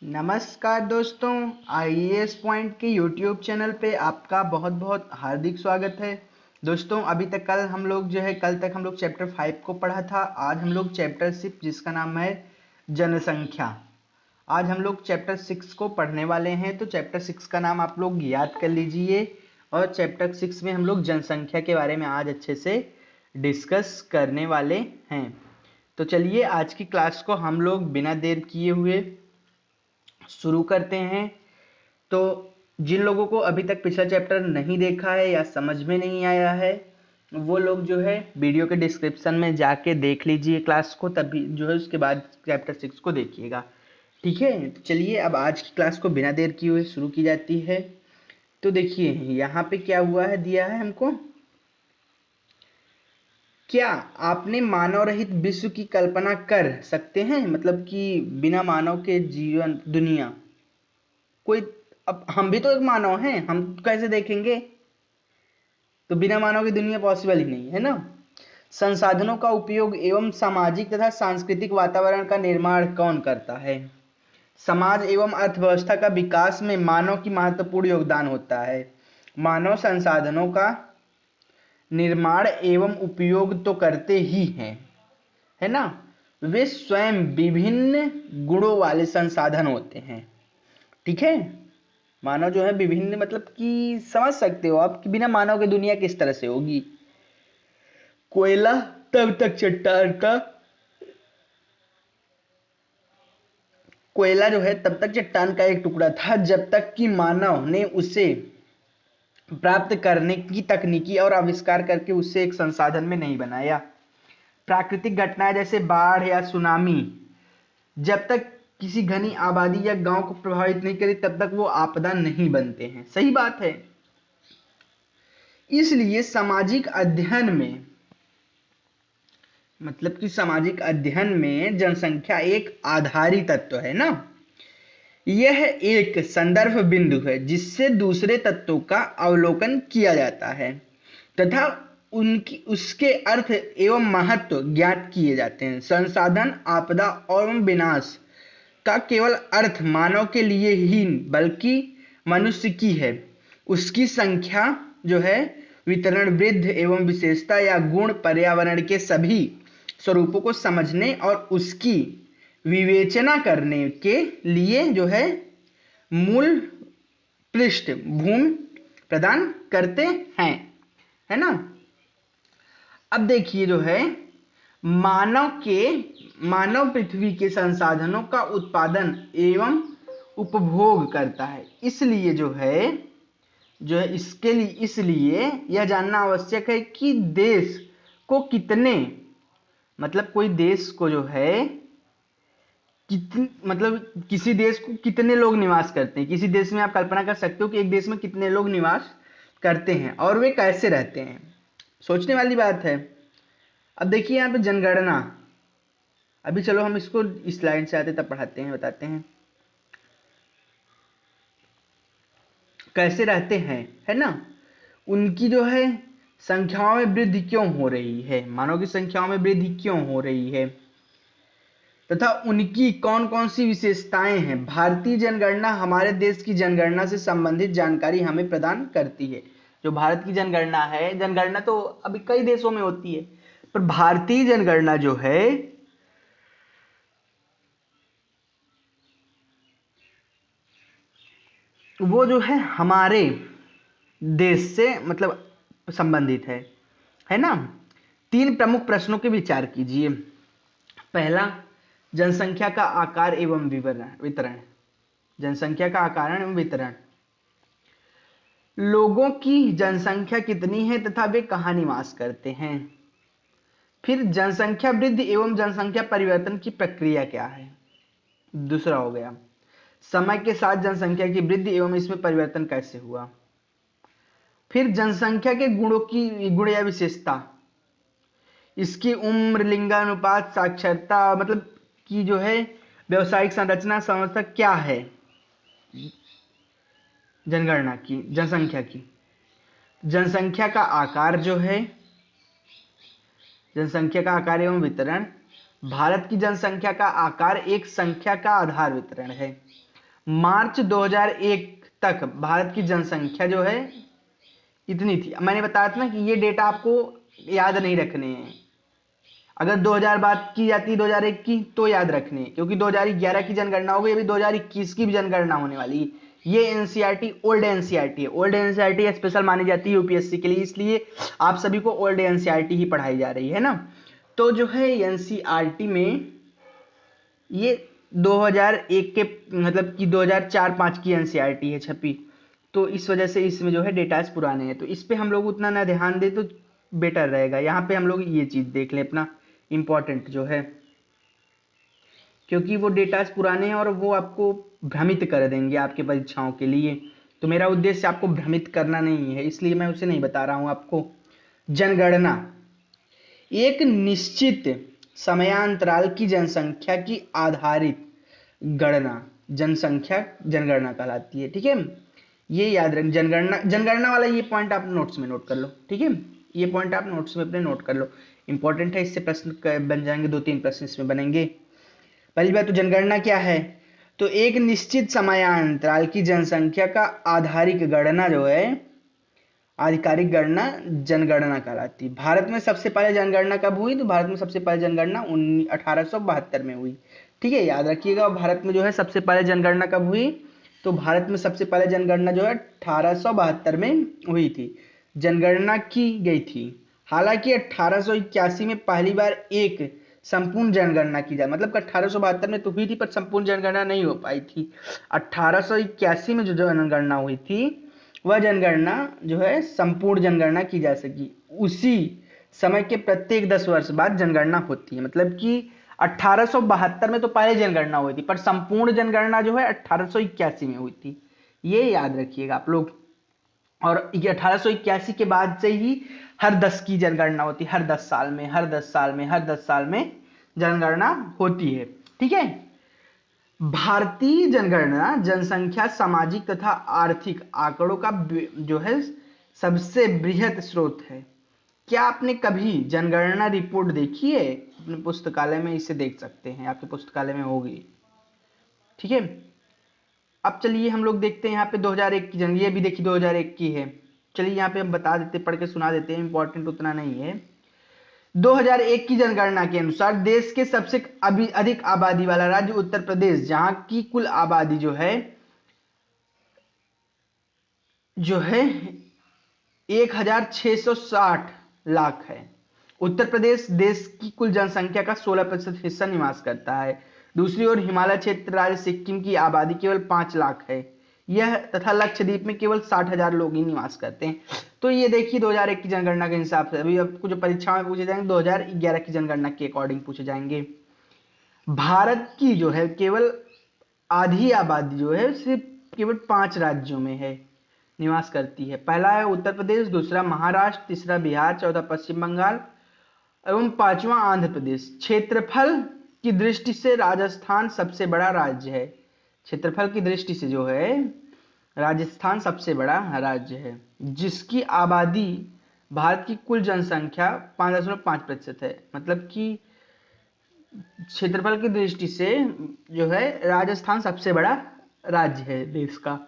नमस्कार दोस्तों, IAS point के यूट्यूब चैनल पे आपका बहुत बहुत हार्दिक स्वागत है। दोस्तों, अभी तक कल तक हम लोग चैप्टर 5 को पढ़ा था। आज हम लोग चैप्टर 6 जिसका नाम है जनसंख्या, आज हम लोग चैप्टर 6 को पढ़ने वाले हैं। तो चैप्टर 6 का नाम आप लोग याद कर लीजिए और चैप्टर 6 में हम लोग जनसंख्या के बारे में आज अच्छे से डिस्कस करने वाले हैं। तो चलिए आज की क्लास को हम लोग बिना देर किए हुए शुरू करते हैं। तो जिन लोगों को अभी तक पिछला चैप्टर नहीं देखा है या समझ में नहीं आया है, वो लोग जो है वीडियो के डिस्क्रिप्शन में जाके देख लीजिए क्लास को, तभी जो है उसके बाद चैप्टर 6 को देखिएगा। ठीक है, तो चलिए अब आज की क्लास को बिना देर किए हुए शुरू की जाती है। तो देखिए यहाँ पे क्या हुआ है, दिया है हमको, क्या आपने मानव रहित विश्व की कल्पना कर सकते हैं? मतलब कि बिना मानव के जीवन दुनिया कोई, अब हम भी तो एक मानव हैं, हम कैसे देखेंगे? तो बिना मानव की दुनिया पॉसिबल ही नहीं है ना। संसाधनों का उपयोग एवं सामाजिक तथा सांस्कृतिक वातावरण का निर्माण कौन करता है? समाज एवं अर्थव्यवस्था का विकास में मानव की महत्वपूर्ण योगदान होता है। मानव संसाधनों का निर्माण एवं उपयोग तो करते ही हैं, है ना। वे स्वयं विभिन्न गुणों वाले संसाधन होते हैं। ठीक है, मानव जो है विभिन्न, मतलब कि समझ सकते हो आप कि बिना मानव की दुनिया किस तरह से होगी। कोयला तब तक चट्टान का कोयला जो है तब तक चट्टान का एक टुकड़ा था जब तक कि मानव ने उसे प्राप्त करने की तकनीकी और आविष्कार करके उसे एक संसाधन में नहीं बनाया। प्राकृतिक घटनाएं जैसे बाढ़ या सुनामी जब तक किसी घनी आबादी या गांव को प्रभावित नहीं करी तब तक वो आपदा नहीं बनते हैं। सही बात है। इसलिए सामाजिक अध्ययन में, मतलब कि सामाजिक अध्ययन में जनसंख्या एक आधारी तत्व है ना। यह एक संदर्भ बिंदु है जिससे दूसरे तत्वों का अवलोकन किया जाता है तथा उनकी उसके अर्थ एवं महत्व ज्ञात किए जाते हैं। संसाधन, आपदा और विनाश का केवल अर्थ मानव के लिए ही बल्कि मनुष्य की है। उसकी संख्या जो है, वितरण, वृद्धि एवं विशेषता या गुण पर्यावरण के सभी स्वरूपों को समझने और उसकी विवेचना करने के लिए जो है मूल पृष्ठभूमि प्रदान करते हैं, है ना। अब देखिए जो है मानव पृथ्वी के संसाधनों का उत्पादन एवं उपभोग करता है। इसलिए इसलिए यह जानना आवश्यक है कि देश को कितने, मतलब कोई देश को जो है मतलब किसी देश को कितने लोग निवास करते हैं। किसी देश में आप कल्पना कर सकते हो कि एक देश में कितने लोग निवास करते हैं और वे कैसे रहते हैं। सोचने वाली बात है। अब देखिए यहाँ पे जनगणना, अभी चलो हम इसको इस स्लाइड से आते तब पढ़ाते हैं, बताते हैं कैसे रहते हैं, है ना। उनकी जो है संख्याओं में वृद्धि क्यों हो रही है, मानव की संख्याओं में वृद्धि क्यों हो रही है तथा उनकी कौन कौन सी विशेषताएं हैं। भारतीय जनगणना हमारे देश की जनगणना से संबंधित जानकारी हमें प्रदान करती है। जो भारत की जनगणना है, जनगणना तो अभी कई देशों में होती है, पर भारतीय जनगणना जो है वो जो है हमारे देश से मतलब संबंधित है ना। 3 प्रमुख प्रश्नों के विचार कीजिए। पहला, जनसंख्या का आकार एवं वितरण। जनसंख्या का आकार एवं वितरण। लोगों की जनसंख्या कितनी है तथा वे कहाँ निवास करते हैं। फिर जनसंख्या वृद्धि एवं जनसंख्या परिवर्तन की प्रक्रिया क्या है। दूसरा हो गया, समय के साथ जनसंख्या की वृद्धि एवं इसमें परिवर्तन कैसे हुआ। फिर जनसंख्या के गुण या विशेषता, इसकी उम्र, लिंगानुपात, साक्षरता, मतलब कि जो है व्यवसायिक संरचना, समस्या क्या है जनगणना की, जनसंख्या की। जनसंख्या का आकार जो है, जनसंख्या का आकार एवं वितरण। भारत की जनसंख्या का आकार एक संख्या का आधार वितरण है। मार्च 2001 तक भारत की जनसंख्या जो है इतनी थी। मैंने बताया था ना कि ये डेटा आपको याद नहीं रखने हैं। अगर 2000 बात की जाती है 2001 की तो याद रखने हैं, क्योंकि 2011 की जनगणना हो गई, अभी 2021 की भी जनगणना होने वाली है। ये एनसीईआरटी ओल्ड एनसीईआरटी है। ओल्ड एनसीईआरटी स्पेशल मानी जाती है यूपीएससी के लिए, इसलिए आप सभी को ओल्ड एनसीईआरटी ही पढ़ाई जा रही है ना। तो जो है एनसीईआरटी में ये 2001 के मतलब कि 2004-5 की एनसीईआरटी है छपी, तो इस वजह से इसमें जो है डेटास पुराने हैं, तो इस पे हम लोग उतना ना ध्यान दें तो बेटर रहेगा। यहाँ पे हम लोग ये चीज़ देख लें अपना इम्पोर्टेंट जो है, क्योंकि वो डेटास पुराने हैं और वो आपको भ्रमित कर देंगे आपके परीक्षाओं के लिए। तो मेरा उद्देश्य आपको भ्रमित करना नहीं है, इसलिए मैं उसे नहीं बता रहा हूँ आपको। जनगणना एक निश्चित समयांतराल की जनसंख्या की आधारित गणना जनसंख्या जनगणना कहलाती है। ठीक है, ये याद रख, जनगणना जनगणना वाला ये पॉइंट आप नोट्स में नोट कर लो। ठीक है, ये पॉइंट आप नोट्स में अपने नोट कर लो, इंपॉर्टेंट है, इससे प्रश्न बन जाएंगे, 2-3 प्रश्न इसमें बनेंगे। पहली बात तो जनगणना क्या है, तो एक निश्चित समयांतराल की जनसंख्या का आधारिक गणना जो है, आधिकारिक गणना जनगणना कहलाती है। भारत में सबसे पहले जनगणना कब हुई, तो भारत में सबसे पहले जनगणना 1872 में हुई। ठीक है, याद रखिएगा, भारत में जो है सबसे पहले जनगणना कब हुई, तो भारत में सबसे पहले जनगणना जो है 1872 में हुई थी, जनगणना की गई थी। हालांकि 1881 में पहली बार एक संपूर्ण जनगणना की जाए, मतलब 1872 में तो हुई थी पर संपूर्ण जनगणना नहीं हो पाई थी। 1881 में जो जनगणना हुई थी वह जनगणना जो है संपूर्ण जनगणना की जा सकी। उसी समय के प्रत्येक 10 वर्ष बाद जनगणना होती है, मतलब कि 1872 में तो पहले जनगणना हुई थी पर संपूर्ण जनगणना जो है 1881 में हुई थी, ये याद रखिएगा आप लोग। और ये 1881 के बाद से ही हर 10 की जनगणना होती है, हर 10 साल में, हर 10 साल में, हर 10 साल में जनगणना होती है। ठीक है, भारतीय जनगणना जनसंख्या, सामाजिक तथा आर्थिक आंकड़ों का जो है सबसे बृहत स्रोत है। क्या आपने कभी जनगणना रिपोर्ट देखी है? अपने पुस्तकालय में इसे देख सकते हैं, आपके पुस्तकालय में होगी। ठीक है, अब चलिए हम लोग देखते हैं यहाँ पे 2001 की जनगणना, ये भी देखिए 2001 की है। चलिए यहाँ पे हम बता देते, पढ़ के सुना देते हैं, इंपॉर्टेंट उतना नहीं है। 2001 की जनगणना के अनुसार देश के सबसे अधिक आबादी वाला राज्य उत्तर प्रदेश, जहां की कुल आबादी जो है 1660 लाख है। उत्तर प्रदेश देश की कुल जनसंख्या का 16% हिस्सा निवास करता है। दूसरी ओर हिमालय क्षेत्र राज्य सिक्किम की आबादी केवल 5 लाख है, यह तथा लक्षद्वीप में केवल 60,000 लोग ही निवास करते हैं। तो ये देखिए 2001 की जनगणना के हिसाब से, अभी आपको जो परीक्षा में पूछे जाएंगे 2011 की जनगणना के अकॉर्डिंग पूछे जाएंगे। भारत की जो है केवल आधी आबादी जो है सिर्फ केवल 5 राज्यों में है, निवास करती है। पहला है उत्तर प्रदेश, दूसरा महाराष्ट्र, तीसरा बिहार, चौथा पश्चिम बंगाल एवं पांचवा आंध्र प्रदेश। क्षेत्रफल की दृष्टि से राजस्थान सबसे बड़ा राज्य है। क्षेत्रफल की दृष्टि से जो है राजस्थान सबसे बड़ा राज्य है, जिसकी आबादी भारत की कुल जनसंख्या 5.5% है। मतलब कि क्षेत्रफल की दृष्टि से जो है राजस्थान सबसे बड़ा राज्य है देश का।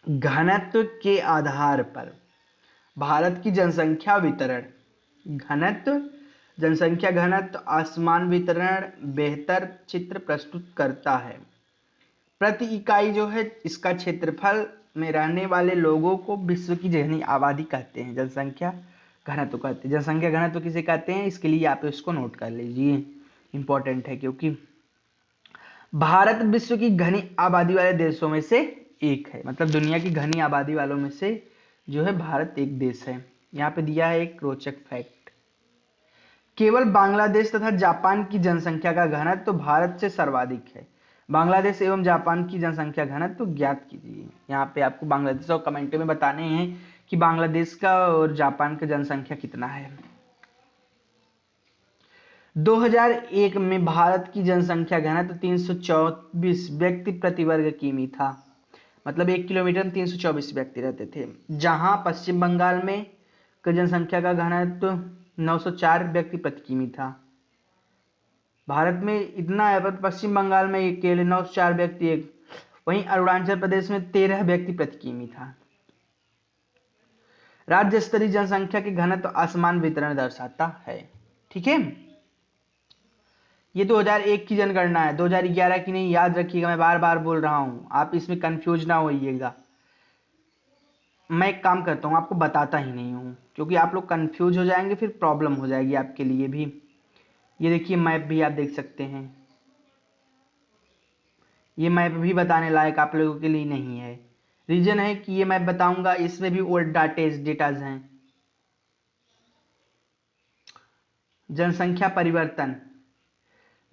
घनत्व के आधार पर भारत की जनसंख्या वितरण, घनत्व, जनसंख्या घनत्व, आसमान वितरण बेहतर चित्र प्रस्तुत करता है। प्रति इकाई जो है इसका क्षेत्रफल में रहने वाले लोगों को विश्व की घनी आबादी कहते हैं, जनसंख्या घनत्व कहते हैं। जनसंख्या घनत्व किसे कहते हैं, इसके लिए आप इसको नोट कर लीजिए, इंपॉर्टेंट है, क्योंकि भारत विश्व की घनी आबादी वाले देशों में से एक है, मतलब दुनिया की घनी आबादी वालों में से जो है भारत एक देश है। यहाँ पे दिया है एक रोचक फैक्ट, केवल बांग्लादेश तथा जापान की जनसंख्या का घनत्व तो भारत से सर्वाधिक है। बांग्लादेश एवं जापान की जनसंख्या घनत्व तो ज्ञात कीजिए। यहाँ पे आपको बांग्लादेश और कमेंट में बताने हैं कि बांग्लादेश का और जापान का जनसंख्या कितना है। 2001 में भारत की जनसंख्या घनत्व 324 व्यक्ति प्रति वर्ग किमी था, मतलब 1 किलोमीटर में 324 व्यक्ति रहते थे। जहां पश्चिम बंगाल में जनसंख्या का घनत्व 904 व्यक्ति प्रति किमी था। भारत में इतना है, पर पश्चिम बंगाल में अकेले 904 व्यक्ति एक, वहीं अरुणाचल प्रदेश में 13 व्यक्ति प्रति किमी था। राज्य स्तरीय जनसंख्या के घनत्व असमान वितरण दर्शाता है। ठीक है, ये 2001 की जनगणना है, 2011 की नहीं, याद रखिएगा, मैं बार बार बोल रहा हूं, आप इसमें कंफ्यूज ना होइएगा। मैं एक काम करता हूं, आपको बताता ही नहीं हूं, क्योंकि आप लोग कंफ्यूज हो जाएंगे, फिर प्रॉब्लम हो जाएगी आपके लिए भी। ये देखिए मैप भी आप देख सकते हैं, ये मैप भी बताने लायक आप लोगों के लिए नहीं है। रीजन है कि ये मैप बताऊंगा, इसमें भी ओल्ड डेटाज हैं। जनसंख्या परिवर्तन,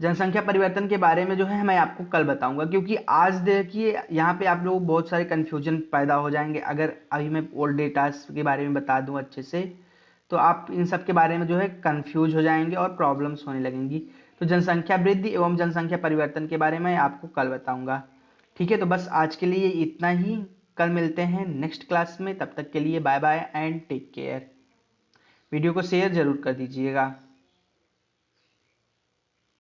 जनसंख्या परिवर्तन के बारे में जो है मैं आपको कल बताऊंगा, क्योंकि आज देखिए यहाँ पे आप लोग बहुत सारे कंफ्यूजन पैदा हो जाएंगे। अगर अभी मैं ओल्ड डेटास के बारे में बता दूं अच्छे से, तो आप इन सब के बारे में जो है कंफ्यूज हो जाएंगे और प्रॉब्लम्स होने लगेंगी। तो जनसंख्या वृद्धि एवं जनसंख्या परिवर्तन के बारे में आपको कल बताऊंगा। ठीक है, तो बस आज के लिए इतना ही, कल मिलते हैं नेक्स्ट क्लास में। तब तक के लिए bye bye and take care. Video को शेयर जरूर कर दीजिएगा।